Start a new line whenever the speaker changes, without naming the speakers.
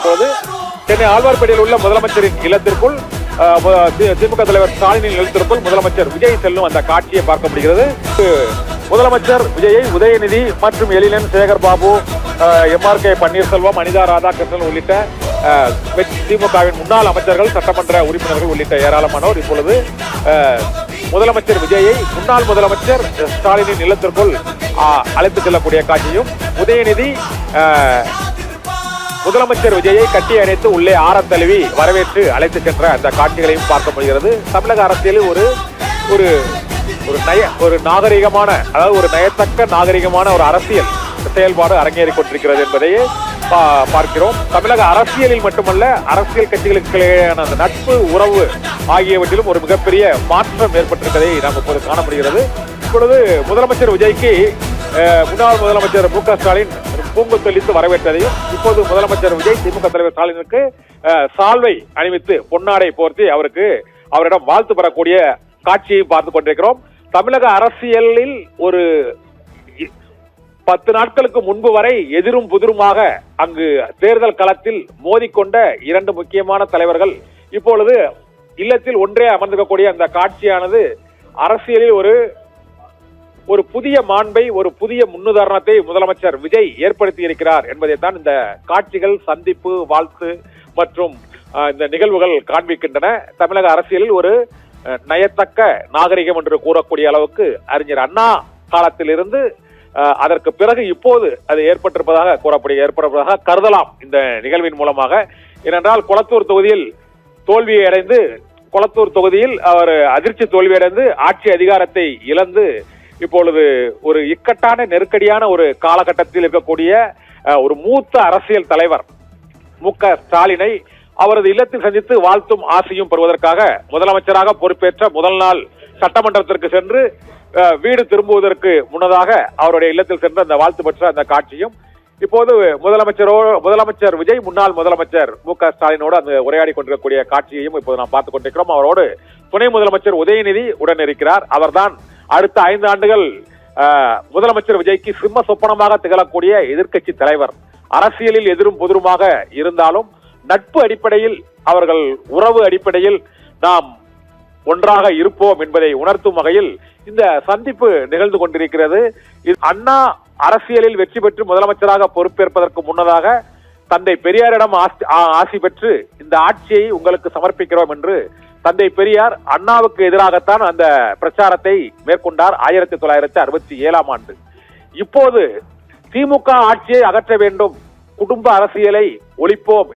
இப்போது சென்னை ஆழ்வார்பேட்டையில் உள்ள முதலமைச்சரின் இல்லத்திற்குள் திமுக தலைவர் ஸ்டாலினின் இல்லத்திற்குள் முதலமைச்சர் விஜய் செல்லும் அந்த காட்சியை பார்க்க முடிகிறது. முதலமைச்சர் விஜயை உதயநிதி மற்றும் எழிலன், சேகர் பாபு, MRK பன்னீர்செல்வம், அனிதா ராதாகிருஷ்ணன் உள்ளிட்ட திமுகவின் முன்னாள் அமைச்சர்கள், சட்டமன்ற உறுப்பினர்கள் உள்ளிட்ட ஏராளமானோர் இப்பொழுது முதலமைச்சர் விஜயை முன்னாள் முதலமைச்சர் ஸ்டாலினின் இல்லத்திற்குள் அழைத்துச் செல்லக்கூடிய காட்சியும், உதயநிதி முதலமைச்சர் விஜயை கட்டி அணைத்து உள்ளே ஆரம் தழுவி வரவேற்று அழைத்து சென்ற அந்த காட்சிகளையும் பார்க்க முடிகிறது. தமிழக அரசியலில் ஒரு நாகரிகமான, அதாவது ஒரு நயத்தக்க நாகரிகமான ஒரு அரசியல் செயல்பாடு அரங்கேறிக் கொண்டிருக்கிறது என்பதையே பார்க்கிறோம். தமிழக அரசியலில் மட்டுமல்ல, அரசியல் கட்சிகளுக்கு இடையேயான அந்த நட்பு உறவு ஆகியவற்றிலும் ஒரு மிகப்பெரிய மாற்றம் ஏற்பட்டிருப்பதை நாம் இப்போது காண முடிகிறது. இப்பொழுது முதலமைச்சர் விஜய்க்கு முன்னாள் முதலமைச்சர் MK ஸ்டாலின் பூங்கொத்தளித்து வரவேற்றதையும், இப்போது முதலமைச்சர் விஜய் திமுக தலைவர் ஸ்டாலினுக்கு சால்வை அணிவித்து பொன்னாடை போர்த்தி அவரிடம் வாழ்த்து பெறக்கூடிய காட்சியை பார்த்துக் கொண்டிருக்கிறோம். தமிழக அரசியலில் ஒரு 10 நாட்களுக்கு முன்பு வரை எதிரும் புதிருமாக அங்கு தேர்தல் களத்தில் மோதிக்கொண்ட 2 முக்கியமான தலைவர்கள் இப்பொழுது இல்லத்தில் ஒன்றே அமர்ந்திருக்கக்கூடிய அந்த காட்சியானது அரசியலில் ஒரு புதிய மாண்பை, ஒரு புதிய முன்னுதாரணத்தை முதலமைச்சர் விஜய் ஏற்படுத்தி இருக்கிறார் என்பதைத்தான் இந்த காட்சிகள், சந்திப்பு, வாழ்த்து மற்றும் இந்த நிகழ்வுகள் காண்பிக்கின்றன. தமிழக அரசியலில் ஒரு நயத்தக்க நாகரிகம் என்று கூறக்கூடிய அளவுக்கு அறிஞர் அண்ணா காலத்திலிருந்து அதற்கு பிறகு இப்போது அது ஏற்பட்டிருப்பதாக கருதலாம் இந்த நிகழ்வின் மூலமாக. ஏனென்றால் கொளத்தூர் தொகுதியில் தோல்வியடைந்து, கொளத்தூர் தொகுதியில் அவர் அதிர்ச்சி தோல்வியடைந்து ஆட்சி அதிகாரத்தை இழந்து இப்பொழுது ஒரு இக்கட்டான நெருக்கடியான ஒரு காலகட்டத்தில் இருக்கக்கூடிய ஒரு மூத்த அரசியல் தலைவர் MK ஸ்டாலினை அவரது இல்லத்தில் சந்தித்து வாழ்த்தும் ஆசையும் பெறுவதற்காக முதலமைச்சராக பொறுப்பேற்ற முதல் நாள் சட்டமன்றத்திற்கு சென்று வீடு திரும்புவதற்கு முன்னதாக அவருடைய இல்லத்தில் சென்று அந்த வாழ்த்து பெற்ற அந்த காட்சியும், இப்போது முதலமைச்சர் விஜய் முன்னாள் முதலமைச்சர் MK ஸ்டாலினோடு அந்த உரையாடி கொண்டிருக்கக்கூடிய காட்சியையும் இப்போது நாம் பார்த்துக் கொண்டிருக்கிறோம். அவரோடு துணை முதலமைச்சர் உதயநிதி உடன் இருக்கிறார். அவர்தான் அடுத்த 5 ஆண்டுகள் முதலமைச்சர் விஜய்க்கு சிம்ம சொப்பனமாக திகழக்கூடிய எதிர்க்கட்சி தலைவர். அரசியலில் எதிரும் புதிருமாக இருந்தாலும் நட்பு அடிப்படையில், அவர்கள் உறவு அடிப்படையில் நாம் ஒன்றாக இருப்போம் என்பதை உணர்த்தும் வகையில் இந்த சந்திப்பு நிகழ்ந்து கொண்டிருக்கிறது. அண்ணா அரசியலில் வெற்றி பெற்று முதலமைச்சராக பொறுப்பேற்பதற்கு முன்னதாக தந்தை பெரியாரிடம் ஆசி பெற்று இந்த ஆட்சியை உங்களுக்கு சமர்ப்பிக்கிறோம் என்று தந்தை பெரியார் அண்ணாவுக்கு எதிராகத்தான் அந்த பிரச்சாரத்தை மேற்கொண்டார் 1967ஆம் ஆண்டு. இப்போது திமுக ஆட்சியை அகற்ற வேண்டும், குடும்ப அரசியலை ஒழிப்போம்